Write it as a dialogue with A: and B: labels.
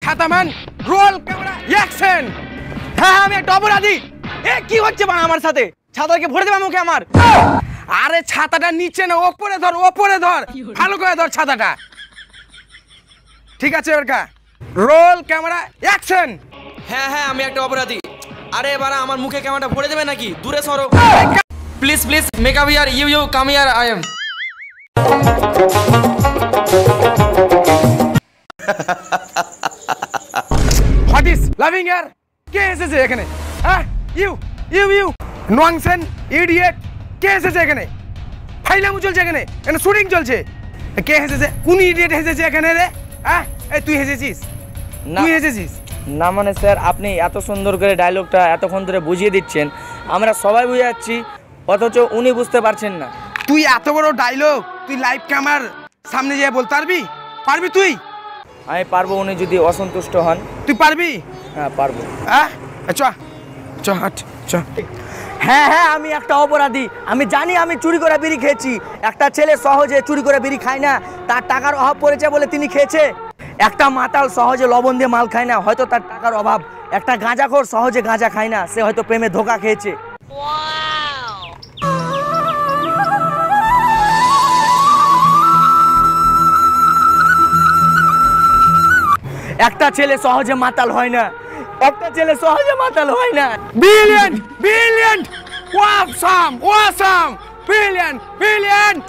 A: ছাতাম্যান roll camera action.
B: হ্যাঁ আমি একটা অপরাধী। এ কি হচ্ছে বাড়া আমার সাথে? ছাতাকে ভরে দেবে মুখে আমার।
A: আরে ছাতাটা নিচে না, ওপরে ধর, ওপরে ধর, ভালো করে ধর ছাতাটা। ঠিক আছে ওরকা, রোল ক্যামেরা অ্যাকশন।
B: হ্যাঁ আমি একটা অপরাধী। আরে বাড়া আমার মুখে ক্যামেরাটা ভরে দেবে নাকি? দূরে সরো প্লিজ প্লিজ। মেক আপ ইয়ার, ইউ কাম ইয়ার, I am.
A: What is loving ইয়ার? কে এসেছে এখানে? হ্যাঁ you you you nonsense idiot. কে এসেছে এখানে? ফাইলামু চলছে এখানে, এখানে শুটিং চলছে। কে এসেছে? কোন ইডিয়েট এসেছে এখানে রে? হ্যাঁ এই তুই এসেছিস? তুই এসেছিস?
C: না মানে স্যার আপনি এত সুন্দর করে ডায়লগটা এতক্ষণ ধরে বুঝিয়ে দিচ্ছেন, আমরা সবাই বুঝে যাচ্ছি, অথচ উনি বুঝতে পারছেন না।
A: তুই এত বড় ডায়লগ তুই লাইভ ক্যামেরার সামনে যেয়ে বলতে পারবি? পারবি তুই?
C: আমি পারবো, উনি যদি অসন্তুষ্ট হন।
A: তুই পারবি?
C: হ্যাঁ পারবো।
A: হ্যাঁ চ চ হাট চ।
C: হ্যাঁ আমি একটা অপরাধী। আমি জানি আমি চুরি করে বিড়ি খেয়েছি। একটা ছেলে সহজে চুরি করে বিড়ি খায় না, তার টাকার অভাব পড়েছে বলে তিনি খেয়েছে। একটা মাতাল সহজে লবণ দিয়ে মাল খায় না, হয়তো তার টাকার অভাব। একটা গাঁজাখোর সহজে গাঁজা খায় না, সে হয়তো প্রেমে ধোঁকা খেয়েছে। একটা ছেলে সহজে মাতাল হয় না, একটা ছেলে সহজে মাতাল হয় না।
A: Brilliant brilliant, awesome awesome, brilliant brilliant.